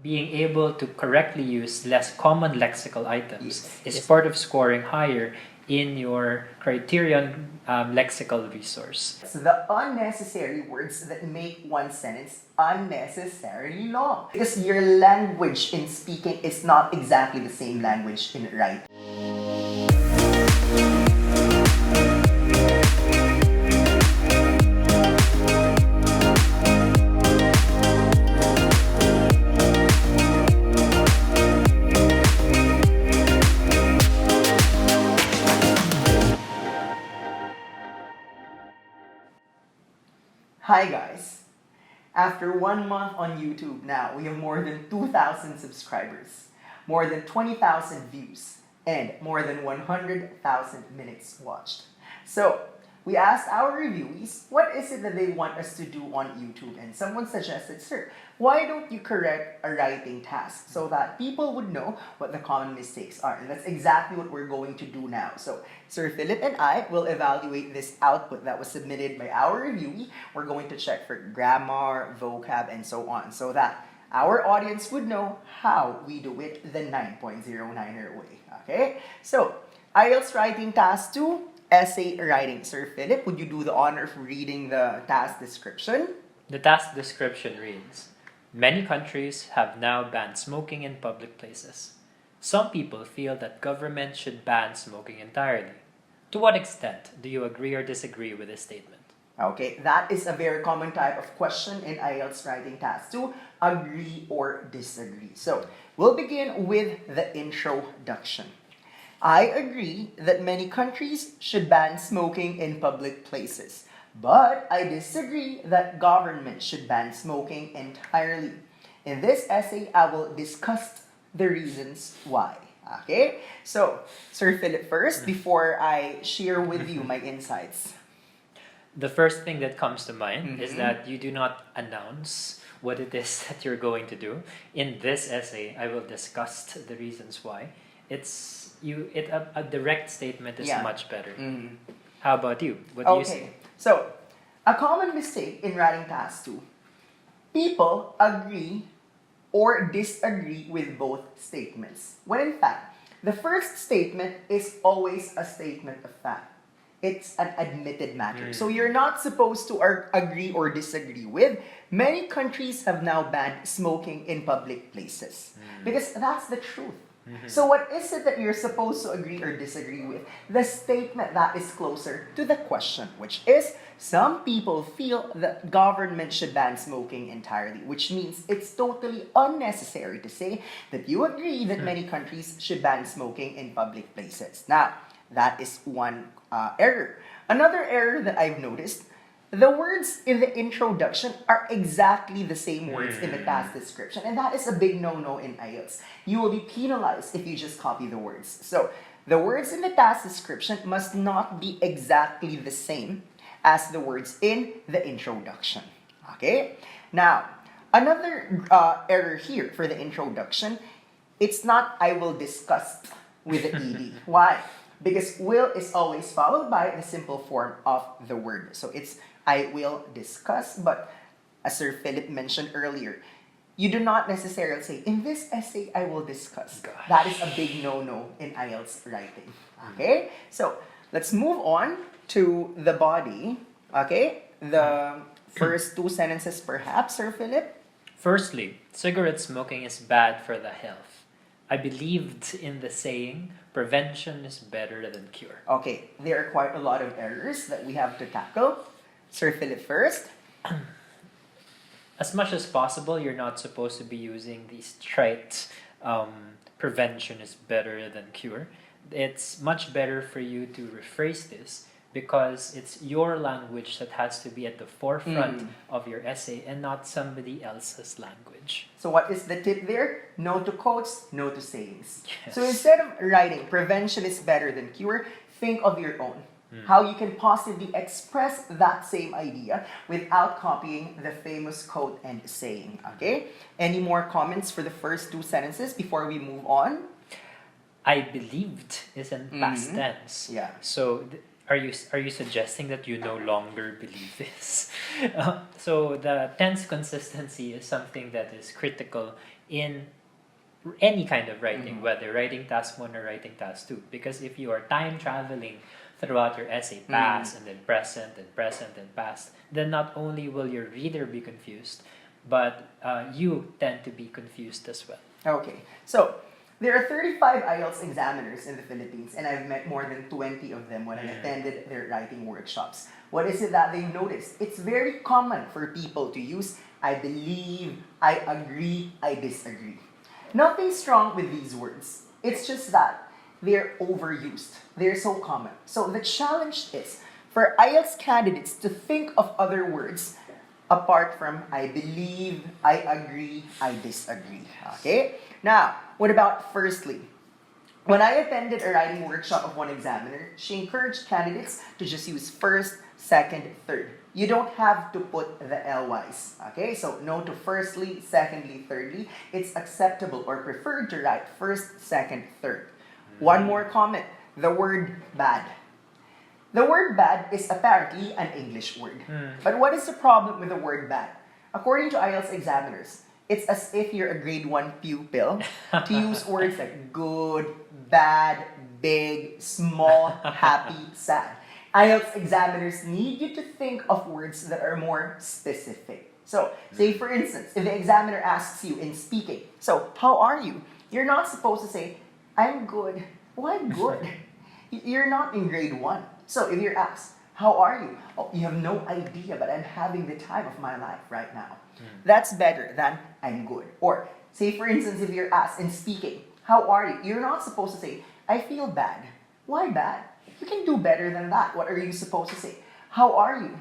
being able to correctly use less common lexical items is part of scoring higher in your criterion lexical resource. So the unnecessary words that make one sentence unnecessarily long. Because your language in speaking is not exactly the same language in writing. Hi guys! After 1 month on YouTube now, we have more than 2,000 subscribers, more than 20,000 views, and more than 100,000 minutes watched. So, we asked our reviewees, what is it that they want us to do on YouTube? And someone suggested, sir, why don't you correct a writing task so that people would know what the common mistakes are? And that's exactly what we're going to do now. So, Sir Pheelyp and I will evaluate this output that was submitted by our reviewee. We're going to check for grammar, vocab, and so on, so that our audience would know how we do it the 9.09er way. Okay? So, IELTS Writing Task 2, Essay Writing. Sir Pheelyp, would you do the honor of reading the task description? The task description reads, many countries have now banned smoking in public places. Some people feel that government should ban smoking entirely. To what extent do you agree or disagree with this statement? Okay, that is a very common type of question in IELTS Writing Task 2, agree or disagree. So, we'll begin with the introduction. I agree that many countries should ban smoking in public places, but I disagree that government should ban smoking entirely. In this essay, I will discuss the reasons why. Okay? So, Sir Pheelyp first, before I share with you my insights. The first thing that comes to mind is that you do not announce what it is that you're going to do. In this essay, I will discuss the reasons why. A direct statement is much better. How about you? What do you say? So, a common mistake in writing task 2. People agree or disagree with both statements. When in fact, the first statement is always a statement of fact. It's an admitted matter. So you're not supposed to agree or disagree with. Many countries have now banned smoking in public places. Because that's the truth. So what is it that you're supposed to agree or disagree with? The statement that is closer to the question, which is, some people feel that government should ban smoking entirely, which means it's totally unnecessary to say that you agree that many countries should ban smoking in public places. Now, that is one error. Another error that I've noticed, the words in the introduction are exactly the same words in the task description, and that is a big no-no in IELTS. You will be penalized if you just copy the words. So, the words in the task description must not be exactly the same as the words in the introduction. Okay? Now, another error here for the introduction, it's not I will discuss with the ED. Why? Because will is always followed by the simple form of the word. So it's I will discuss, but as Sir Pheelyp mentioned earlier, you do not necessarily say, in this essay, I will discuss. Gosh. That is a big no-no in IELTS writing. Okay? So, let's move on to the body. Okay? The first two sentences perhaps, Sir Pheelyp. Firstly, cigarette smoking is bad for the health. I believed in the saying, prevention is better than cure. Okay, there are quite a lot of errors that we have to tackle. Sir Pheelyp first. As much as possible, you're not supposed to be using these trite prevention is better than cure. It's much better for you to rephrase this because it's your language that has to be at the forefront of your essay and not somebody else's language. So what is the tip there? No to quotes, no to sayings. Yes. So instead of writing prevention is better than cure, think of your own. How you can possibly express that same idea without copying the famous quote and saying. Okay? Any more comments for the first two sentences before we move on? I believed is in past tense. Yeah. So are you suggesting that you no longer believe this? So the tense consistency is something that is critical in any kind of writing, whether writing task 1 or writing task 2. Because if you are time traveling throughout your essay, past and then present and present and past, then not only will your reader be confused, but you tend to be confused as well. Okay, so there are 35 IELTS examiners in the Philippines, and I've met more than 20 of them when I attended their writing workshops. What is it that they've noticed? It's very common for people to use I believe, I agree, I disagree. Nothing's wrong with these words. It's just that they're overused. They're so common. So the challenge is for IELTS candidates to think of other words apart from I believe, I agree, I disagree. Okay? Now, what about firstly? When I attended a writing workshop of one examiner, she encouraged candidates to just use first, second, third. You don't have to put the LYs. Okay? So no to firstly, secondly, thirdly. It's acceptable or preferred to write first, second, third. One more comment. The word bad. The word bad is apparently an English word. But what is the problem with the word bad? According to IELTS examiners, it's as if you're a grade 1 pupil to use words like good, bad, big, small, happy, sad. IELTS examiners need you to think of words that are more specific. So, say for instance, if the examiner asks you in speaking, so, how are you? You're not supposed to say, I'm good. Why good? You're not in grade 1. So, if you're asked, how are you? Oh, you have no idea, but I'm having the time of my life right now. That's better than I'm good. Or, say for instance, if you're asked in speaking, how are you? You're not supposed to say, I feel bad. Why bad? You can do better than that. What are you supposed to say? How are you?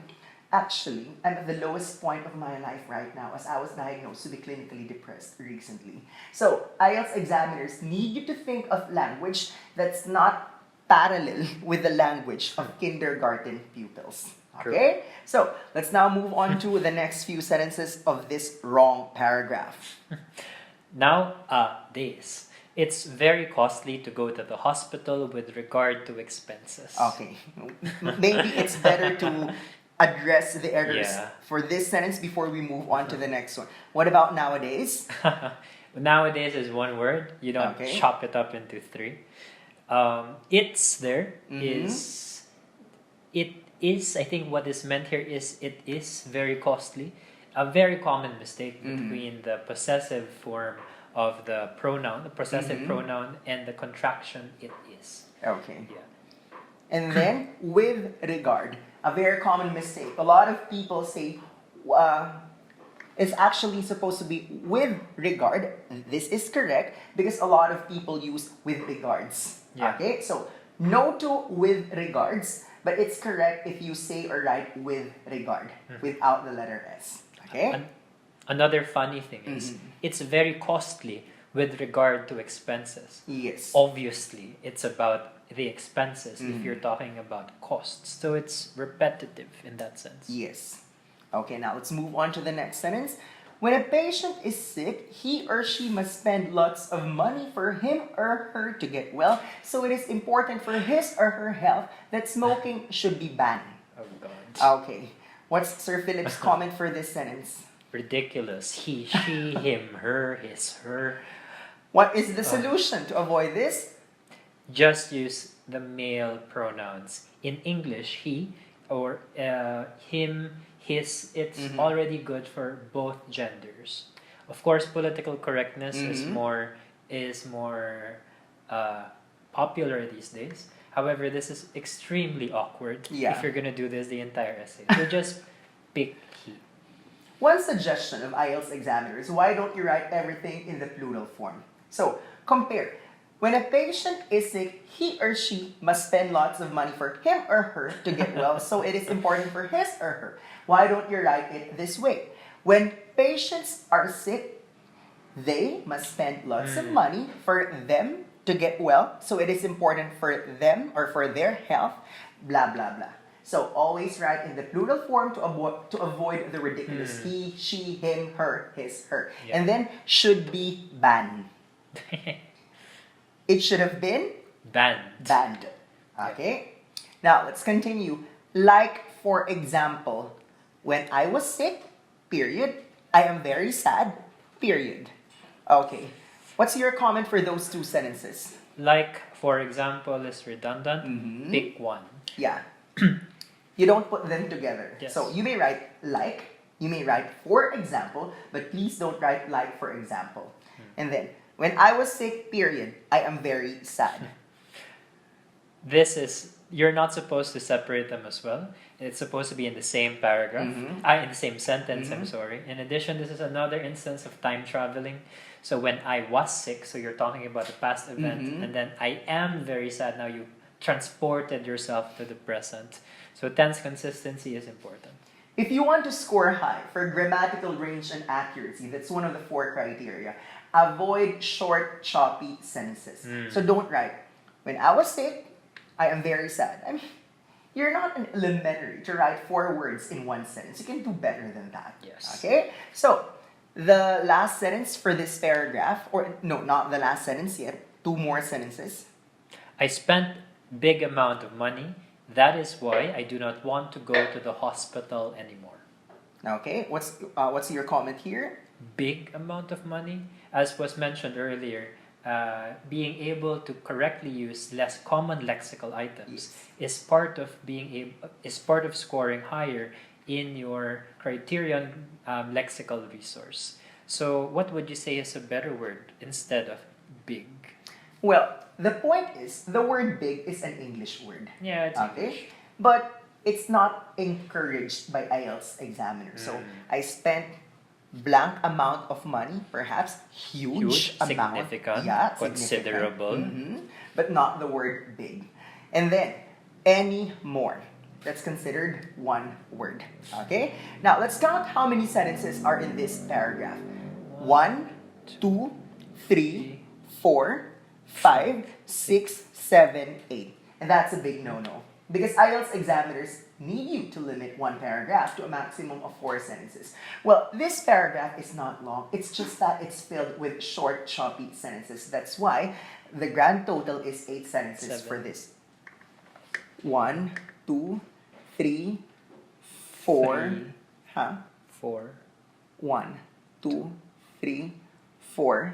Actually, I'm at the lowest point of my life right now as I was diagnosed to be clinically depressed recently. So, IELTS examiners need you to think of language that's not parallel with the language of kindergarten pupils. Okay? So, let's now move on to the next few sentences of this wrong paragraph. Nowadays, it's very costly to go to the hospital with regard to expenses. Okay. Maybe it's better to address the errors for this sentence before we move on to the next one. What about nowadays? Nowadays is one word. You don't chop it up into 3. It's there is, it is, I think what is meant here is it is very costly. A very common mistake between the possessive form of the pronoun, the possessive pronoun, and the contraction it is. Okay. Yeah. And then, with regard, a very common mistake. A lot of people say it's actually supposed to be with regard. This is correct because a lot of people use with regards. Yeah. Okay, so no to with regards, but it's correct if you say or write with regard without the letter S. Okay? Another funny thing is it's very costly with regard to expenses. Yes. Obviously, it's about the expenses if you're talking about costs. So it's repetitive in that sense. Yes. Okay, now let's move on to the next sentence. When a patient is sick, he or she must spend lots of money for him or her to get well. So it is important for his or her health that smoking should be banned. Oh God. Okay. What's Sir Pheelyp's comment for this sentence? Ridiculous. He, she, him, her, his, her. What is the solution to avoid this? Just use the male pronouns. In English, he or him, his, it's already good for both genders. Of course, political correctness is more popular these days. However, this is extremely awkward if you're gonna do this the entire essay. So just pick he. One suggestion of IELTS examiners, why don't you write everything in the plural form? So, compare. When a patient is sick, he or she must spend lots of money for him or her to get well, so it is important for his or her. Why don't you write it this way? When patients are sick, they must spend lots of money for them to get well, so it is important for them or for their health, blah, blah, blah. So always write in the plural form to avoid the ridiculous he, she, him, her, his, her. Yeah. And then should be banned. It should have been Banned. banned. Okay? Now, let's continue. Like, for example, when I was sick, period, I am very sad, period. Okay. What's your comment for those two sentences? Like, for example, is redundant. Mhm. Pick one. Yeah. You don't put them together. Yes. So you may write like, you may write for example, but please don't write like for example. And then, when I was sick, period, I am very sad. You're not supposed to separate them as well. It's supposed to be in the same paragraph, Mhm. in the same sentence, I'm Mhm. sorry. In addition, this is another instance of time traveling. So when I was sick, so you're talking about the past event, Mhm. and then I am very sad, now you transported yourself to the present. So tense consistency is important. If you want to score high for grammatical range and accuracy, that's one of the 4 criteria. Avoid short, choppy sentences. So don't write, when I was sick, I am very sad. I mean, you're not an elementary to write 4 words in one sentence. You can do better than that. Yes. Okay? So, the last sentence for this paragraph, or no, not the last sentence yet, 2 more sentences. I spent big amount of money. That is why I do not want to go to the hospital anymore. Okay? What's your comment here? Big amount of money, as was mentioned earlier, being able to correctly use less common lexical items is part of scoring higher in your criterion lexical resource. So what would you say is a better word instead of big? Well, the point is, the word big is an English word. Yeah, it's Okay? English. But it's not encouraged by IELTS examiners. So, I spent blank amount of money, perhaps huge amount. Significant, Yeah, considerable. significant. But not the word big. And then, any more. That's considered one word. Okay? Now, let's count how many sentences are in this paragraph. 1, 2, 3, 4, 5, 6, 7, 8. And that's a big no-no. Because IELTS examiners need you to limit one paragraph to a maximum of 4 sentences. Well, this paragraph is not long. It's just that it's filled with short, choppy sentences. That's why the grand total is 8 sentences for this. 1, 2, 3, 4. Three. Huh? 4. 1, 2, 3, 4,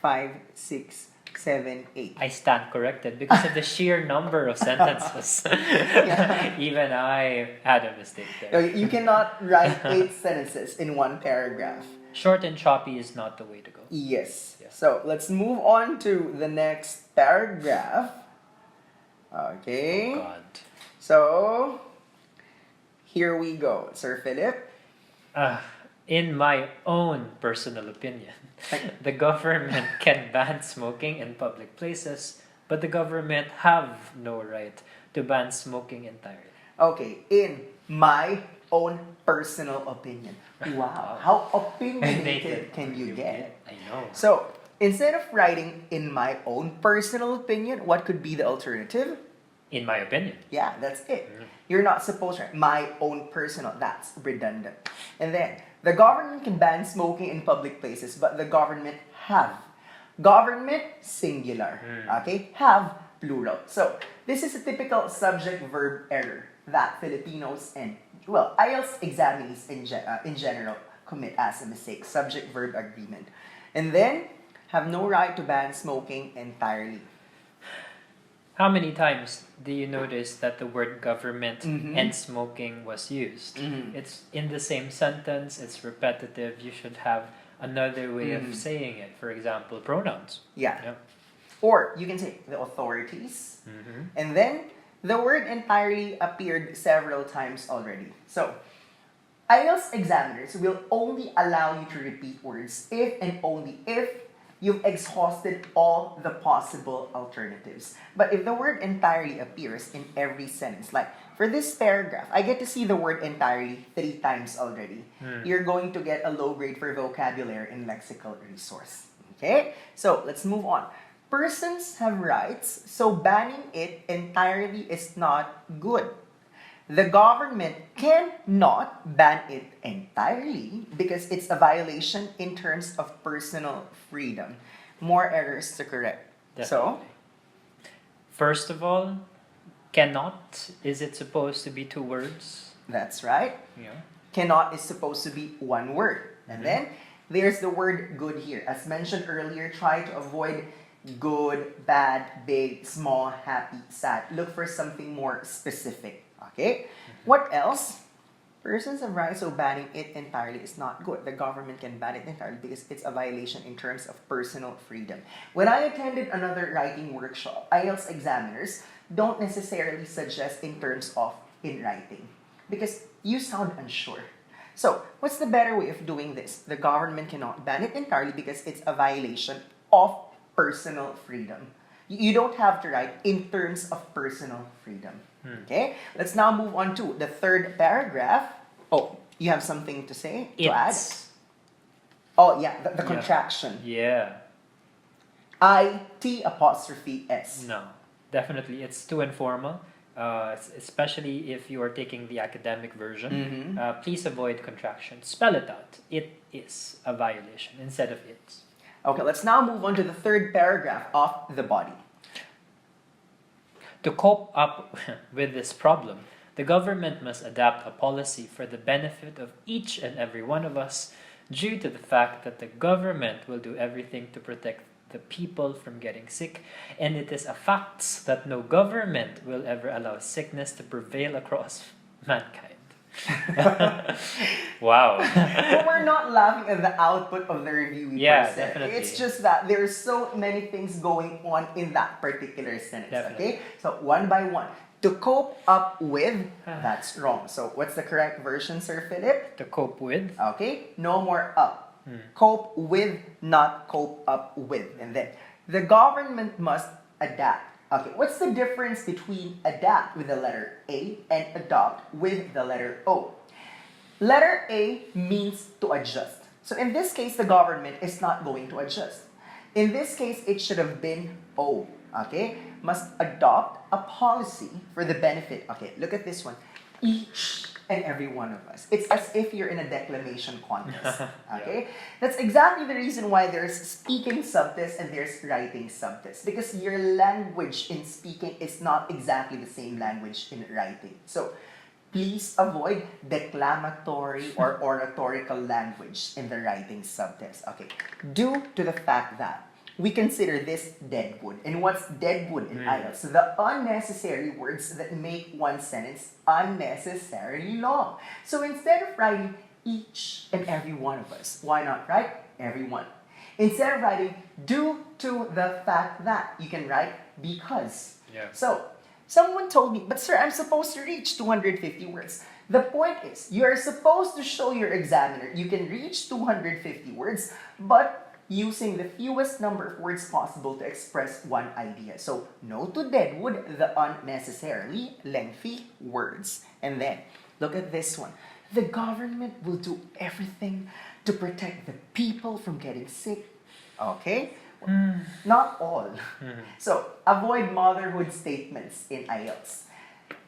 5, 6, 7, 8. I stand corrected because of the sheer number of sentences. Even I had a mistake there. You cannot write 8 sentences in one paragraph. Short and choppy is not the way to go. Yes. Yeah. So let's move on to the next paragraph. Okay. Oh God. So here we go, Sir Pheelyp. In my own personal opinion, the government can ban smoking in public places, but the government have no right to ban smoking entirely. Okay, in my own personal opinion. Wow, how opinionated can you get? I know. So, instead of writing in my own personal opinion, what could be the alternative? In my opinion. Yeah, that's it. You're not supposed to write my own personal. That's redundant. And then, the government can ban smoking in public places, but the government have. Government, singular. Okay? Have, plural. So, this is a typical subject-verb error that Filipinos and, well, IELTS examinees in general commit as a mistake. Subject-verb agreement. And then, have no right to ban smoking entirely. How many times do you notice that the word government and smoking was used? It's in the same sentence, it's repetitive. You should have another way of saying it. For example, pronouns. Yeah. Or you can say the authorities. And then the word entirely appeared several times already. So, IELTS examiners will only allow you to repeat words if and only if you've exhausted all the possible alternatives. But if the word entirely appears in every sentence, like for this paragraph, I get to see the word entirely 3 times already. You're going to get a low grade for vocabulary and lexical resource. Okay? So, let's move on. Persons have rights, so banning it entirely is not good. The government cannot ban it entirely because it's a violation in terms of personal freedom. More errors to correct. Definitely. So, first of all, cannot, is it supposed to be 2 words? that's right. Yeah. Cannot is supposed to be 1 word. And then, there's the word good here. As mentioned earlier, try to avoid good, bad, big, small, happy, sad. Look for something more specific. Okay? What else? Persons of right, so banning it entirely is not good. The government can ban it entirely because it's a violation in terms of personal freedom. When I attended another writing workshop, IELTS examiners don't necessarily suggest in terms of in writing because you sound unsure. So, what's the better way of doing this? The government cannot ban it entirely because it's a violation of personal freedom. You don't have to write in terms of personal freedom. Okay? Let's now move on to the third paragraph. Oh, you have something to say? To add? Oh, yeah, the contraction. Yeah. I-T'-S. No, definitely. It's too informal, especially if you are taking the academic version. Please avoid contraction. Spell it out. It is a violation instead of it. Okay, let's now move on to the third paragraph of the body. To cope up with this problem, the government must adapt a policy for the benefit of each and every one of us due to the fact that the government will do everything to protect the people from getting sick, and it is a fact that no government will ever allow sickness to prevail across mankind. Wow. But we're not laughing at the output of the review. Definitely. It's just that there's so many things going on in that particular sentence. Definitely. Okay? So one by one. To cope up with, that's wrong. So what's the correct version, Sir Pheelyp? To cope with. Okay? No more up. Cope with, not cope up with. And then, the government must adapt. Okay, what's the difference between adapt with the letter A and adopt with the letter O? Letter A means to adjust. So in this case, the government is not going to adjust. In this case, it should have been O. Okay? Must adopt a policy for the benefit. Okay, look at this one. Each and every one of us. It's as if you're in a declamation contest. Okay? That's exactly the reason why there's speaking subtests and there's writing subtests. Because your language in speaking is not exactly the same language in writing. So, please avoid declamatory or oratorical language in the writing subtest. Okay? Due to the fact that we consider this deadwood. And what's deadwood in IELTS? The unnecessary words that make one sentence unnecessarily long. So instead of writing each and every one of us, why not write everyone? Instead of writing due to the fact that, you can write because. So, someone told me, but sir, I'm supposed to reach 250 words. The point is, you're supposed to show your examiner you can reach 250 words, but using the fewest number of words possible to express one idea. So, no to deadwood, the unnecessarily lengthy words. And then, look at this one. The government will do everything to protect the people from getting sick. Okay? Not all. So, avoid motherhood statements in IELTS.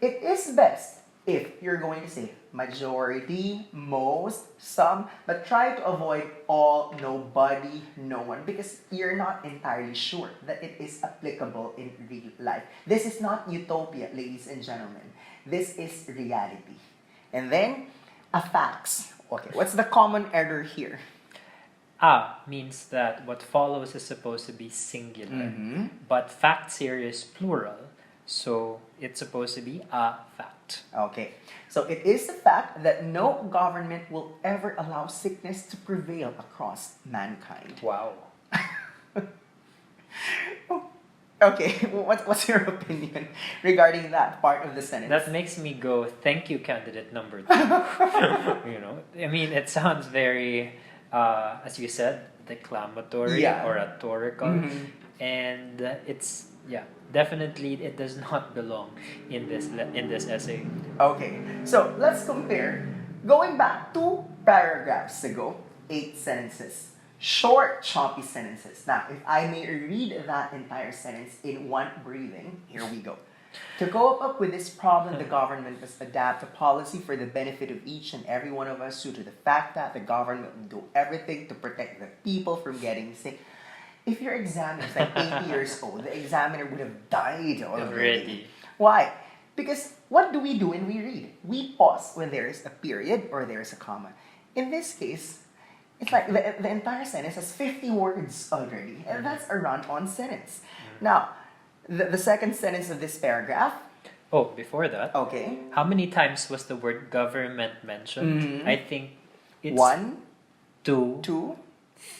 It is best if you're going to say majority, most, some, but try to avoid all, nobody, no one, because you're not entirely sure that it is applicable in real life. This is not utopia, ladies and gentlemen. This is reality. And then, a facts. Okay, what's the common error here? Means that what follows is supposed to be singular, but facts here is plural. So it's supposed to be a fact. Okay. So it is a fact that no government will ever allow sickness to prevail across mankind. Wow. Okay, what's your opinion regarding that part of the sentence? That makes me go, thank you, candidate number 2. I mean, it sounds very, as you said, declamatory, oratorical, and it's, definitely it does not belong in this essay. Okay, so let's compare. Going back 2 paragraphs ago, 8 sentences. Short, choppy sentences. Now, if I may read that entire sentence in one breathing, here we go. To cope up with this problem, the government must adapt a policy for the benefit of each and every one of us due to the fact that the government will do everything to protect the people from getting sick. If your examiner is like 80 years old, the examiner would have died already. Why? Because what do we do when we read? We pause when there is a period or there is a comma. In this case, It's like the entire sentence has 50 words already, and that's a run-on sentence. Now, the second sentence of this paragraph. Oh, before that, Okay. how many times was the word government mentioned? I think it's 1, two, 2,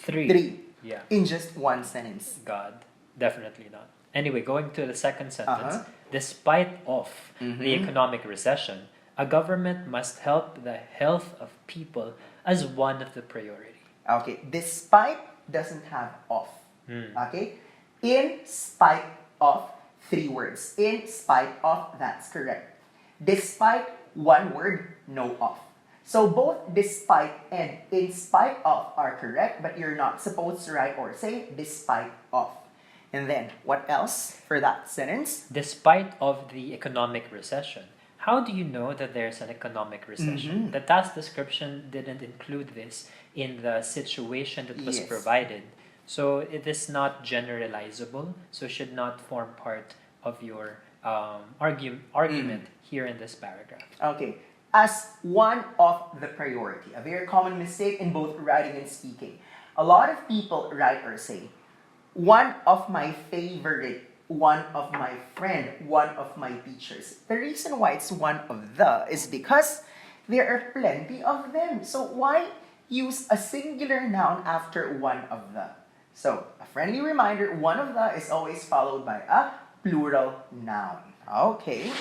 3. 3. Yeah, In just one sentence. God, definitely not. Anyway, going to the second sentence. Uh-huh. Despite of the economic recession, a government must help the health of people as one of the priority. Okay. Despite doesn't have of. Okay. In spite of, 3 words. In spite of, that's correct. Despite, 1 word, no of. So both despite and in spite of are correct, but you're not supposed to write or say despite of. And then, what else for that sentence? Despite of the economic recession. How do you know that there's an economic recession? The task description didn't include this in the situation that was Yes. provided. So it is not generalizable, so should not form part of your argument here in this paragraph. Okay. As one of the priority, a very common mistake in both writing and speaking. A lot of people write or say, one of my favorite, one of my friend, one of my teachers. The reason why it's one of the is because there are plenty of them. So why use a singular noun after one of the? So, a friendly reminder, one of the is always followed by a plural noun. Okay.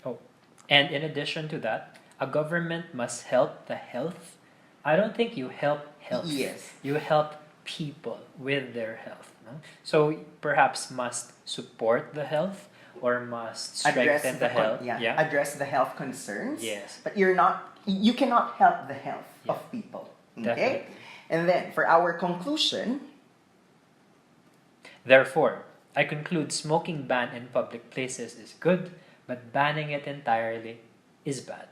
Oh, and in addition to that, a government must help the health. I don't think you help health. Yes. You help people with their health. No? So perhaps must support the health or must strengthen the health. Address the health concerns. Yes. But you cannot help the health of people. Okay? Definitely. And then for our conclusion. Therefore, I conclude smoking ban in public places is good, but banning it entirely is bad.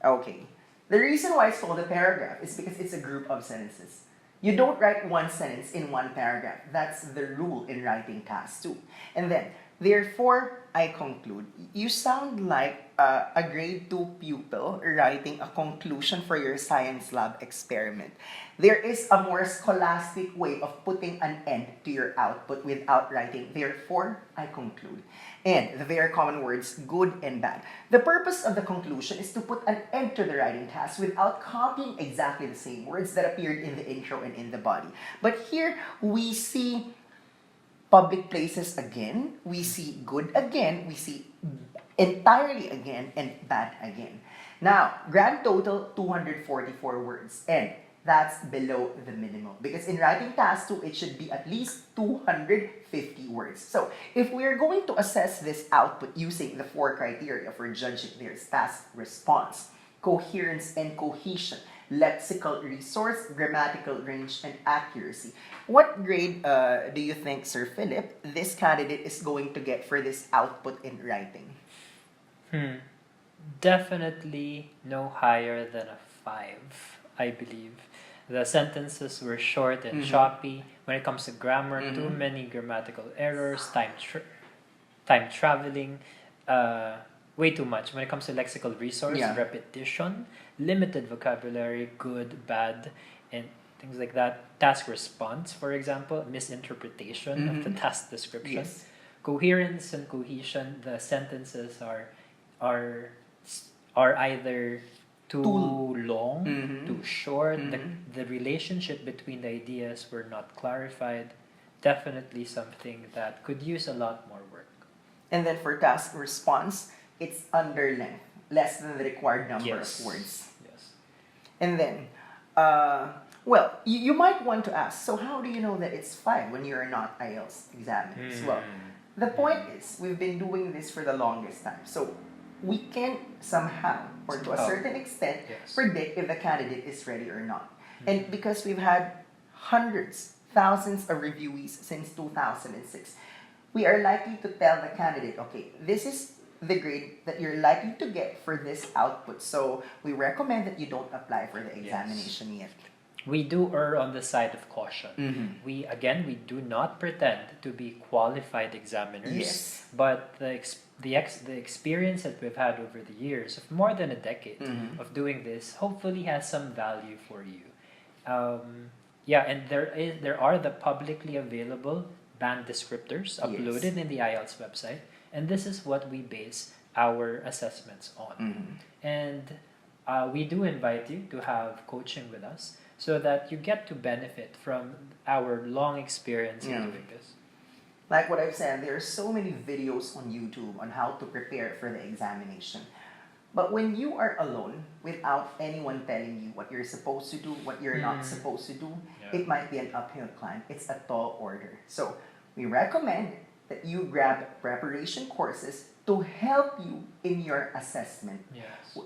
Okay. The reason why it's called a paragraph is because it's a group of sentences. You don't write one sentence in one paragraph. That's the rule in writing task 2. And then, therefore, I conclude. You sound like a grade 2 pupil writing a conclusion for your science lab experiment. There is a more scholastic way of putting an end to your output without writing, therefore, I conclude. And the very common words, good and bad. The purpose of the conclusion is to put an end to the writing task without copying exactly the same words that appeared in the intro and in the body. But here, we see public places again, we see good again, we see entirely again, and bad again. Now, grand total, 244 words. And that's below the minimum. Because in writing task 2, it should be at least 250 words. So, if we are going to assess this output using the 4 criteria for judging their task response, coherence and cohesion, lexical resource, grammatical range, and accuracy. What grade do you think, Sir Pheelyp, this candidate is going to get for this output in writing? Definitely no higher than a 5, I believe. The sentences were short and choppy. When it comes to grammar, too many grammatical errors, time traveling, way too much. When it comes to lexical resource, repetition, limited vocabulary, good, bad, and things like that. Task response, for example, misinterpretation of the task description. Yes. Coherence and cohesion, the sentences are either too long, too short. The relationship between the ideas were not clarified. Definitely something that could use a lot more work. And then for task response, it's under length, less than the required number of words. Yes. And then, well, you might want to ask, so how do you know that it's 5 when you're not IELTS examiners? Well, the point is, we've been doing this for the longest time. So, we can somehow, or to a certain extent, predict if the candidate is ready or not. And because we've had hundreds, thousands of reviewees since 2006, we are likely to tell the candidate, okay, this is the grade that you're likely to get for this output. So we recommend that you don't apply for the examination yet. We do err on the side of caution. We do not pretend to be qualified examiners, but the experience that we've had over the years of more than a decade of doing this hopefully has some value for you. Yeah, and there are the publicly available band descriptors uploaded in the IELTS website, and this is what we base our assessments on. Mhm. And we do invite you to have coaching with us so that you get to benefit from our long experience in doing this. Like what I've said, there are so many videos on YouTube on how to prepare for the examination. But when you are alone, without anyone telling you what you're supposed to do, what you're not supposed to do, it might be an uphill climb. It's a tall order. So we recommend that you grab preparation courses to help you in your assessment. Yes.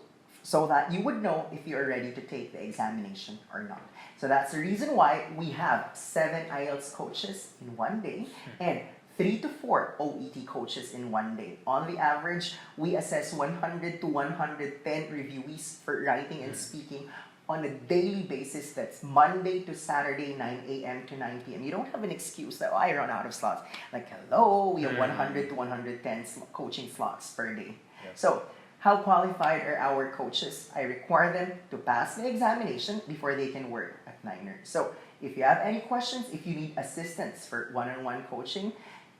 So that you would know if you're ready to take the examination or not. So that's the reason why we have 7 IELTS coaches in one day and 3 to 4 OET coaches in one day. On the average, we assess 100 to 110 reviewees for writing and speaking on a daily basis. That's Monday to Saturday, 9 a.m. to 9 p.m. You don't have an excuse that, oh, I run out of slots. Like, hello, we have 100 to 110 coaching slots per day. Yes. So, how qualified are our coaches? I require them to pass the examination before they can work at Niner. So, if you have any questions, if you need assistance for one-on-one coaching,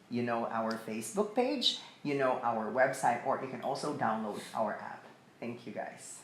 you know our Facebook page, you know our website, or you can also download our app. Thank you, guys.